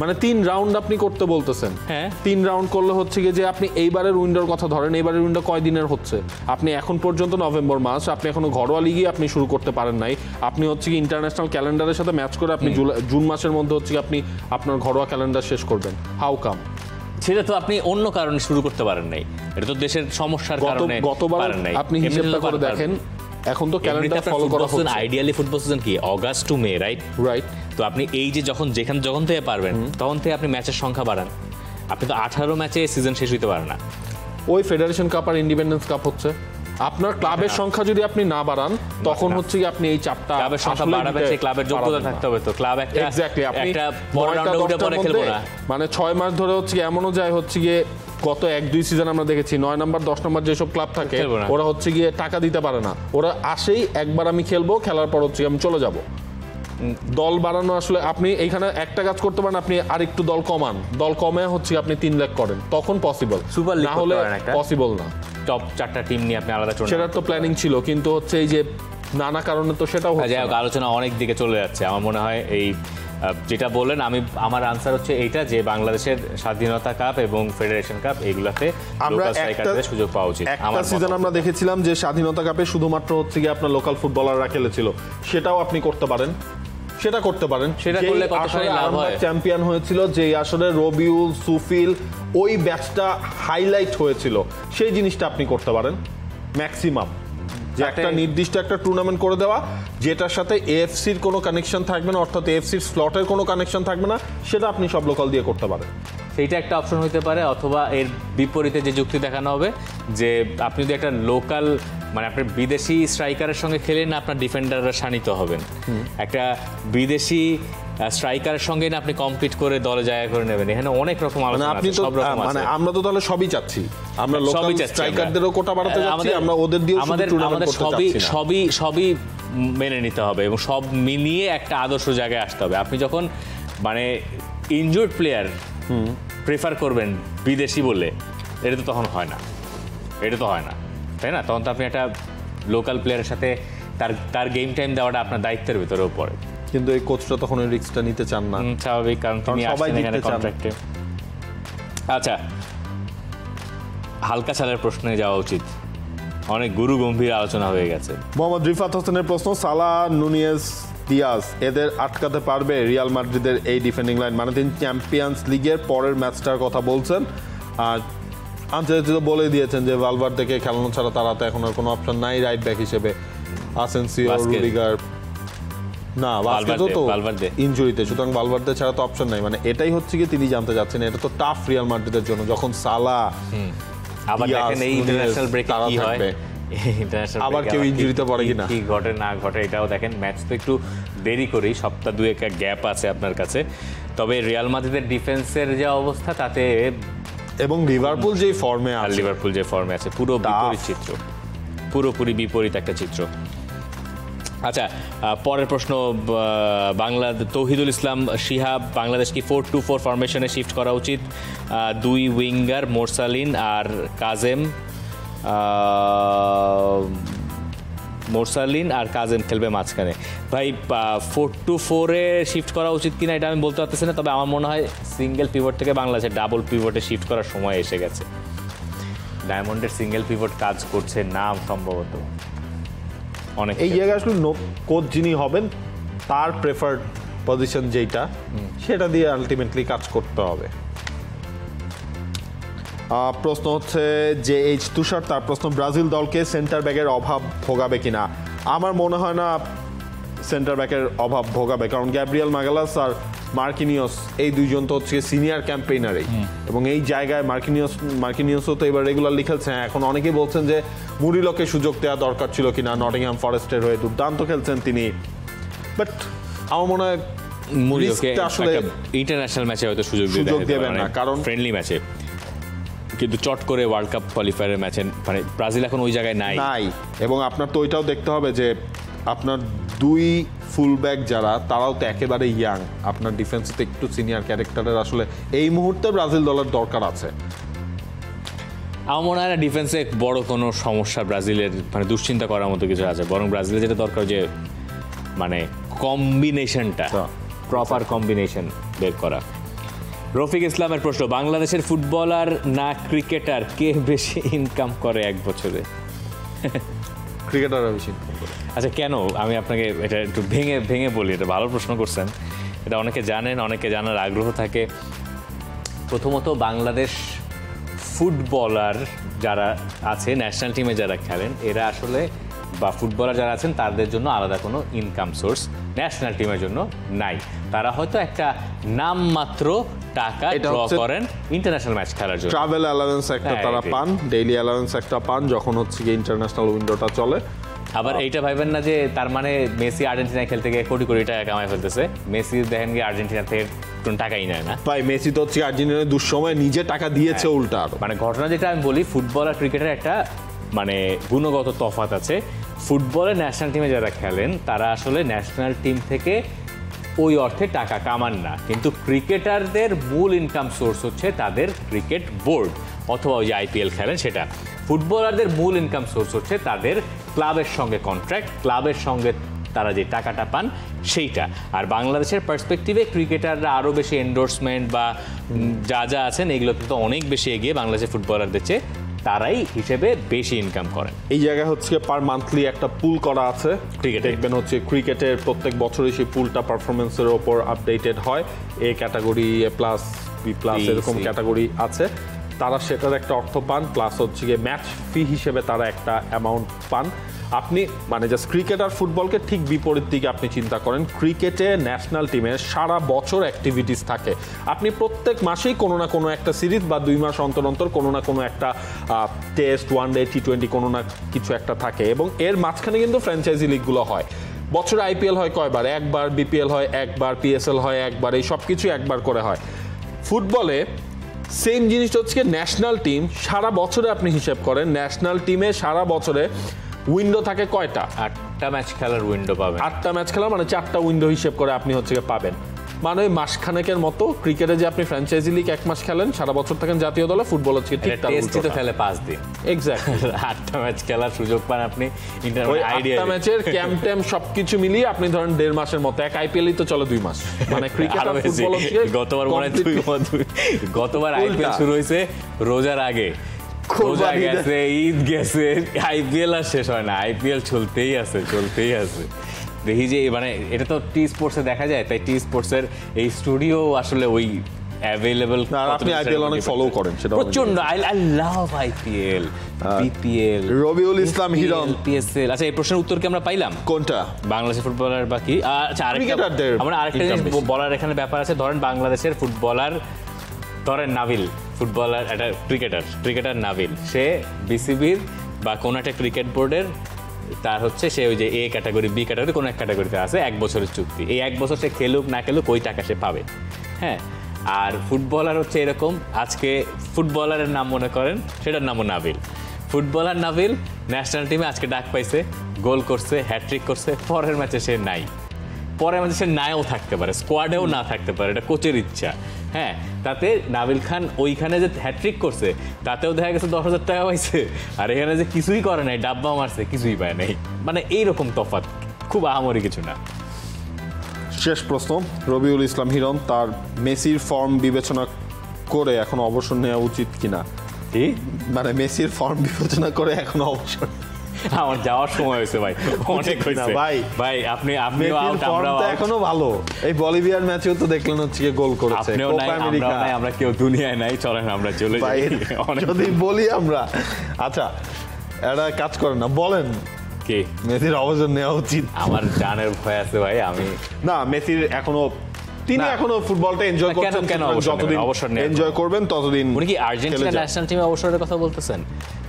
মানে 3 রাউন্ড আপনি করতে বলতেছেন। হ্যাঁ, 3 রাউন্ড করলে হচ্ছে গিয়ে যে আপনি এইবারের উইন্ডোর কথা ধরেন, এইবারের উইন্ডো কয় দিনের হচ্ছে? আপনি এখন পর্যন্ত নভেম্বর মাস, আপনি এখনো ঘরোয়া লিগই আপনি শুরু করতে পারেন নাই। আপনি হচ্ছে কি ইন্টারন্যাশনাল ক্যালেন্ডারের সাথে ম্যাচ করে আপনি জুন মাসের মধ্যে হচ্ছে কি আপনি আপনার ঘরোয়া ক্যালেন্ডার শেষ করবেন। How come? সেটা তো আপনি অন্য কারণে শুরু করতে পারেন নাই, এটা তো দেশের সমস্যার কারণে গতবার পারেন নাই। আপনি হিসাবটা করে দেখেন, এখন তো ক্যালেন্ডার ফলো করা হচ্ছে। আইডিয়ালি ফুটবল সিজন কি অগাস্ট টু মে, রাইট? তো আপনি এই যে যখন থেকে পারবেন তখন থেকে আপনি ম্যাচের সংখ্যা বাড়ান। আপনি তো 18 ম্যাচে সিজন শেষ হইতে পারে না। ওই ফেডারেশন কাপ আর ইন্ডিপেন্ডেন্স কাপ হচ্ছে, আপনার ক্লাবের সংখ্যা যদি আপনি না বাড়ান তখন হচ্ছে কি আপনি এই চাপটা ক্লাবের সংখ্যা বাড়াবেন, সেই ক্লাবের যোগ্যতা থাকতে হবে। তো ক্লাব একটা এক্স্যাক্টলি আপনি একটা বড় রাউন্ডে উঠে পরে খেলবো না, মানে 6 মাস ধরে হচ্ছে কি এমনও যায় হচ্ছে গিয়ে গত 1-2 সিজন আমরা দেখেছি 9 নাম্বার 10 নাম্বার যেসব ক্লাব থাকে ওরা হচ্ছে গিয়ে টাকা দিতে পারে না, ওরা আসেই একবার আমি খেলবো, খেলার পর হচ্ছে আমি চলে যাব। দল বাড়ানো আসলে আপনি এইখানে একটা কাজ করতে পারেন, আপনি আরেকটু দল কমান, দল কমে হচ্ছে আপনি 3 লাখ করেন, তখন পসিবল। সুপার লিগ না হলে পসিবল না। টপ 4টা টিম নিয়ে আপনি আলাদা চলুন, সেটার তো প্ল্যানিং ছিল, কিন্তু হচ্ছে এই যে নানা কারণে তো সেটাও হচ্ছে না। আলোচনা অনেক দিকে চলে যাচ্ছে। আমার মনে হয় এই যেটা বললেন, আমার আনসার হচ্ছে এইটা, যে বাংলাদেশের স্বাধীনতা কাপ এবং ফেডারেশন কাপ এইগুলাতে আমরা স্ট্রাইকারদের সুযোগ পাওয়া উচিত। একটা সিজন আমরা দেখেছিলাম যে স্বাধীনতা কাপে শুধুমাত্র হচ্ছে কি আপনার লোকাল ফুটবলাররা খেলেছিল, সেটাও আপনি করতে পারেন, সেটা করতে পারেন। সেটা করলে কতখানি লাভ হয়? চ্যাম্পিয়ন হয়েছিল যে আসলে রবিউল সুফিল ওই ব্যাচটা হাইলাইট হয়েছিল, সেই জিনিসটা আপনি করতে পারেন ম্যাক্সিমাম, যে একটা নির্দিষ্ট একটা টুর্নামেন্ট করে দেওয়া যেটার সাথে এএফসির কোনো কানেকশন থাকবে না, অর্থাৎ এএফসির স্লটের কোনো কানেকশন থাকবে না, সেটা আপনি সব লোকাল দিয়ে করতে পারেন। সেইটা একটা অপশন হতে পারে। অথবা এর বিপরীতে যে যুক্তি দেখানো হবে যে আপনি যদি একটা লোকাল, মানে আপনার বিদেশি স্ট্রাইকারের সঙ্গে খেলেন না, আপনার ডিফেন্ডাররা শানিত হবেন। একটা বিদেশি স্ট্রাইকারের সঙ্গে না আপনি কম্পিট করে দলে জায়গা করে নেবেন। এখানে অনেক রকম আলোচনা আছে, সব রকম আছে। মানে আমরা তো তাহলে সবই চাচ্ছি, আমরা লোকাল স্ট্রাইকারদেরও কোটা বাড়াতে যাচ্ছি, আমরা ওদের দিয়েও আমাদের সবই মেনে নিতে হবে এবং সব মিলিয়ে একটা আদর্শ জায়গায় আসতে হবে। আপনি যখন মানে ইনজুর্ড প্লেয়ার প্রেফার করবেন বিদেশি বলে, এটা তো তখন হয় না, তাই না? তখন তো আপনি একটা লোকাল প্লেয়ারের সাথে তার গেম টাইম দেওয়াটা আপনার দায়িত্বের ভিতরেও পড়ে। কিন্তু এই কোচটা তখন ওই রিস্কটা নিতে চান না, স্বাভাবিক, কারণ তিনি আসছেন এখানে কন্ট্রাক্টে। আচ্ছা, হালকা ছাড়ের প্রশ্নে যাওয়া উচিত, অনেক গুরু গম্ভীর আলোচনা হয়ে গেছে। মোহাম্মদ রিফাত হোসেনের প্রশ্ন, সালাহ, নুনিয়েজ, দিয়াজ এদের আটকাতে পারবে রিয়াল মাদ্রিদের এই ডিফেন্ডিং লাইন? মানে তিনি চ্যাম্পিয়ন্স লিগের পরের ম্যাচটার কথা বলছেন, আর আন্তর্জাতিক বলে দিয়েছেন যে ভালভার্দেকে খেলানো ছাড়া তারা তো এখন আর কোনো অপশন নাই রাইট ব্যাক হিসেবে। আসেনসিও, রুডিগার, না ভালভার্দে তো ইনজুরিতে, সুতরাং ভালভার্দে ছাড়া তো অপশন নাই। মানে এটাই হচ্ছে কি তিনি জানতে যাচ্ছেন, এটা তো টাফ রিয়াল মাদ্রিদের জন্য, যখন সালাহ আবার দেখেন এই ইন্টারন্যাশনাল ব্রেকে কি হয়, আবার কেউ ইনজুরিতে পড়ে কিনা, কি ঘটে না ঘটে, এটাও দেখেন। ম্যাচ তো একটু দেরি করেই, সপ্তাহ 2 একটা গ্যাপ আছে আপনার কাছে। তবে রিয়াল মাদ্রিদের ডিফেন্সের যে অবস্থা তাতে, এবং লিভারপুল যে ফর্মে আছে, পুরো বিপরীত চিত্র, পুরোপুরি বিপরীত একটা চিত্র। আচ্ছা, পরের প্রশ্ন, তৌহিদুল ইসলাম শিহাব, বাংলাদেশ কি 4-2-4 ফরমেশনে শিফট করা উচিত? 2 উইঙ্গার মোরসালিন আর কাজেম, খেলবে মাঝখানে। ভাই 4-2-4-এ শিফট করা উচিত কিনা এটা আমি বলতে পারতেছি না, তবে আমার মনে হয় সিঙ্গেল পিভট থেকে বাংলাদেশের ডাবল পিভটে শিফট করার সময় এসে গেছে। ডায়মন্ডের সিঙ্গেল পিভট কাজ করছে না সম্ভবত অনেক। এই জায়গায় আসলে কোচ যিনি হবেন তার প্রেফার্ড পজিশন যেটা, সেটা দিয়ে আলটিমেটলি কাজ করতে হবে। প্রশ্ন হচ্ছে যে এইচ তুষার, তার প্রশ্ন, ব্রাজিল দলকে সেন্টার ব্যাগের অভাব ভোগাবে কিনা? আমার মনে হয় না সেন্টার ব্যাকের অভাব ভোগাবে, কারণ গ্যাব্রিয়েল মাগালাস আর মার্কিনিয়স এই দুইজন তো হচ্ছে সিনিয়র ক্যাম্পেইনারই, এবং এই জায়গায় মার্কিনিয়সও তো এবার রেগুলারলি খেলছে। এখন অনেকেই বলছেন যে মুরিলোকে সুযোগ দেওয়া দরকার ছিল কিনা, নটিংহ্যাম ফরেস্টের হয়ে দুর্দান্ত খেলছেন তিনি, বাট আমার মনে হয় মুরিলোকে আসলে ইন্টারন্যাশনাল ম্যাচে হয়তো সুযোগ দেবেন না, কারণ ফ্রেন্ডলি ম্যাচে, কিন্তু চট করে ওয়ার্ল্ড কাপ কোয়ালিফায়ারের ম্যাচে মানে ব্রাজিল এখন ওই জায়গায় নাই। এবং আপনার তো ওইটাও দেখতে হবে যে আপনার দুই ফুলব্যাক যারা তারাও তো একেবারে ইয়াং, আপনার ডিফেন্সে তো একটু সিনিয়র ক্যারেক্টারের আসলে এই মুহূর্তে ব্রাজিল দলের দরকার আছে। আমার মনে হয় না ডিফেন্সে বড় কোনো সমস্যা ব্রাজিলের মানে দুশ্চিন্তা করার মতো কিছু আছে, বরং ব্রাজিলের যেটা দরকার যে মানে কম্বিনেশনটা, প্রপার কম্বিনেশন বের করা। রফিক ইসলামের প্রশ্ন, বাংলাদেশের ফুটবলার না ক্রিকেটার কে বেশি ইনকাম করে এক বছরে? ক্রিকেটাররা বেশি ইনকাম করে। আচ্ছা কেন? আমি আপনাকে এটা একটু ভেঙে ভেঙে বলি, এটা ভালো প্রশ্ন করছেন, এটা অনেকে জানেন, অনেকে জানার আগ্রহ থাকে। প্রথমত বাংলাদেশ ফুটবলার যারা আছে, ন্যাশনাল টিমে যারা খেলেন, এরা আসলে বা ফুটবলার যারা আছেন তাদের জন্য আলাদা কোনো ইনকাম সোর্স ন্যাশনাল টিমের জন্য নাই। তারা হয়তো একটা নামমাত্র টাকা ড্র করেন ইন্টারন্যাশনাল ম্যাচ খেলার জন্য, ট্রাভেল অ্যালাউন্স একটা তারা পান, ডেইলি অ্যালাউন্স একটা পান যখন হচ্ছে গিয়ে ইন্টারন্যাশনাল উইন্ডোটা চলে। আবার এইটা ভাবেন না যে তার মানে মেসি আর্জেন্টিনায় খেলতে গিয়ে কোটি কোটি টাকা কামাই ফেলতেছে। মেসি দেখেন গিয়ে আর্জেন্টিনা থেকে কোনো টাকাই নেয় না। ভাই মেসি তো হচ্ছে আর্জেন্টিনার দুঃসময় নিজে টাকা দিয়েছে উল্টা। মানে ঘটনা যেটা আমি বলি, ফুটবল আর ক্রিকেটের একটা মানে গুণগত তফাৎ আছে। ফুটবলে ন্যাশনাল টিমে যারা খেলেন তারা আসলে ন্যাশনাল টিম থেকে ওই অর্থে টাকা কামান না, কিন্তু ক্রিকেটারদের মূল ইনকাম সোর্স হচ্ছে তাদের ক্রিকেট বোর্ড অথবা ওই যে আইপিএল খেলেন সেটা। ফুটবলারদের মূল ইনকাম সোর্স হচ্ছে তাদের ক্লাবের সঙ্গে কন্ট্রাক্ট, ক্লাবের সঙ্গে তারা যে টাকাটা পান সেইটা। আর বাংলাদেশের পার্সপেক্টিভে ক্রিকেটাররা আরও বেশি এন্ডোর্সমেন্ট বা যা যা আছেন এগুলোতে তো অনেক বেশি এগিয়ে বাংলাদেশের ফুটবলারদের চেয়ে, তারাই হিসেবে বেশি ইনকাম করেন। এই জায়গায় হচ্ছে পার মান্থলি একটা পুল করা আছে ক্রিকেট, দেখবেন হচ্ছে ক্রিকেটের প্রত্যেক বছরই সেই পুলটা পারফরমেন্সের ওপর আপডেটেড হয়। A category, A plus, B plus এরকম ক্যাটাগরি আছে, তারা সেটার একটা অর্থ পান, প্লাস হচ্ছে গিয়ে ম্যাচ ফি হিসেবে তারা একটা অ্যামাউন্ট পান। আপনি মানে জাস্ট ক্রিকেট আর ফুটবলকে ঠিক বিপরীত দিকে আপনি চিন্তা করেন। ক্রিকেটে ন্যাশনাল টিমের সারা বছর অ্যাক্টিভিটিস থাকে, আপনি প্রত্যেক মাসেই কোনো না কোনো একটা সিরিজ বা 2 মাস অন্তর অন্তর কোনো না কোনো একটা টেস্ট, ওয়ানডে, টি20 কোনো না কিছু একটা থাকে, এবং এর মাঝখানে কিন্তু ফ্র্যাঞ্চাইজি লিগগুলো হয়। বছরে আইপিএল হয় কয়বার? একবার। বিপিএল হয় একবার, পিএসএল হয় একবার, এই সব কিছু একবার করে হয়। ফুটবলে সেম জিনিসটা হচ্ছে ন্যাশনাল টিম সারা বছরে আপনি হিসেব করেন, ন্যাশনাল টিমে সারা বছরে উইন্ডো থাকে কয়টা? 8টা ম্যাচ খেলার উইন্ডো পাবেন। 8টা ম্যাচ খেলা মানে 4টা উইন্ডো হিসেব করে আপনি হচ্ছে পাবেন। মানে ওই মাসখানেকের মতো ক্রিকেটে যে আপনি ফ্র্যাঞ্চাইজি লিগ 1 মাস খেলেন, সারা বছর থাকেন জাতীয় দলে, ফুটবল হচ্ছে ঠিক তার উল্টো। টেস্টে খেলে 5 দিন, এক্স্যাক্টলি 8টা ম্যাচ খেলার সুযোগ পান আপনি। ওই 8টা ম্যাচের ক্যাম্প ট্যাম্প সবকিছু মিলিয়ে আপনি ধরেন 1.5 মাসের মতো। এক আইপিএলই তো চলে 2 মাস। মানে ক্রিকেট আর ফুটবল হচ্ছে গতবার আইপিএল শুরু হয়েছে রোজার আগে, রোজা গেছে, ঈদ গেছে, আইপিএল আর শেষ হয় না, আইপিএল চলতেই আছে। দেখি যে মানে এটা তো টি স্পোর্টসে দেখা যায়, তাই টি স্পোর্টসের এই স্টুডিও আসলে ওই অ্যাভেলেবল। আপনি আইপিএল অনেক ফলো করেন, সেটা প্রচন্ড। I love IPL, BPL, Rabiul Islam Hiran, PSL. আচ্ছা, এই প্রশ্নের উত্তর কি আমরা পাইলাম? কোনটা? বাংলাদেশের ফুটবলার বাকি। আচ্ছা, আমরা আরেকটা জিনিস বলার এখানে ব্যাপার আছে। ধরেন বাংলাদেশের ফুটবলার, ধরেন নাভিল, ফুটবলার, একটা ক্রিকেটার নাভিল, সে বিসিবির বা কোনো একটা ক্রিকেট বোর্ডের, তার হচ্ছে সে ওই যে এ ক্যাটাগরি, বি ক্যাটাগরি, কোনো এক ক্যাটাগরিতে আছে, 1 বছরের চুক্তি। এই 1 বছর সে খেলুক না খেলুক ওই টাকা সে পাবে। হ্যাঁ, আর ফুটবলার হচ্ছে এরকম, আজকে ফুটবলারের নাম মনে করেন, সেটার নামও নাভিল। ফুটবলার নাভিল ন্যাশনাল টিমে আজকে ডাক পাইছে, গোল করছে, হ্যাট্রিক করছে, পরের ম্যাচে সে নাই। পরের ম্যাচে সে নাও থাকতে পারে, স্কোয়াডেও না থাকতে পারে, এটা কোচের ইচ্ছা। হ্যাঁ, তাতে নাবিল খান ওইখানে যে হ্যাট্রিক করছে তাতেও দেখা গেছে 10,000 টাকা পাইছে, আর এখানে যে কিছুই করে নাই, ডাব্বা মারছে, কিছুই পায় নাই। মানে এইরকম তফাৎ, খুব আহামরি কিছু না। শেষ প্রশ্ন, রবিউল ইসলাম হিরণ, তার মেসির ফর্ম বিবেচনা করে এখন অবসর নেওয়া উচিত কিনা? মানে মেসির ফর্ম বিবেচনা করে এখন অবসর? আমার যাওয়ার সময় হয়েছে ভাই, অনেক হয়েছে ভাই। আপনি এখনো ভালো, এই বলিভিয়ার ম্যাচেও তো দেখলেন হচ্ছে গোল করেছে। আমরা কেউ দুনিয়ায় নাই, চলেন আমরা চলে যাই। যদি বলি আমরা, আচ্ছা একটা কাজ করেন না, বলেন কে মেসির অবসর নেওয়া উচিত। আমার জানের ভয় আছে ভাই, আমি না, মেসির তিনি এখনো ফুটবলটা এনজয় করছেন, কেন যতদিন অবসর নেন এনজয় করবেন ততদিন। উনি কি আর্জেন্টিনা ন্যাশনাল টিমে অবসরের কথা বলতেছেন?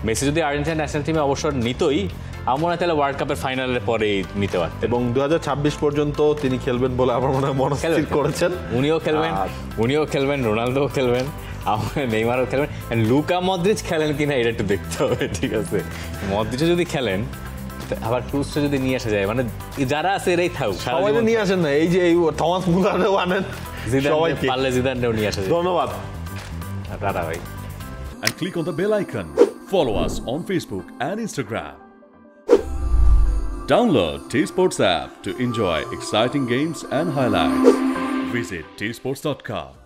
মেসি যদি আর্জেন্টিনা ন্যাশনাল টিমে অবসর নিতই, আমার মনে হয় তাহলে ওয়ার্ল্ড কাপের ফাইনালের পরেই নিতে পারতেন। এবং 2026 পর্যন্ত তিনি খেলবেন বলে আমার মনে হয় মনস্থির করেছেন। উনিও খেলবেন, রোনালদোও খেলবেন, নেইমারও খেলবেন, লুকা মদ্রিচ খেলেন কিনা এটা একটু দেখতে হবে। ঠিক আছে, মদ্রিচও যদি খেলেন, আবার ক্রুজটা যদি নিয়ে আসা যায়, মানে যারা আছে এরাই থাকুক, সবাই নিয়ে আসেন না, এই যে থমাস মুলারও আনেন, সবাইকে পারলে জিদানও নিয়ে আসা যায়। ধন্যবাদ টাটা ভাই। And click on the bell icon. Follow us on Facebook and Instagram. Download T-Sports app to enjoy exciting games and highlights. Visit tsports.com.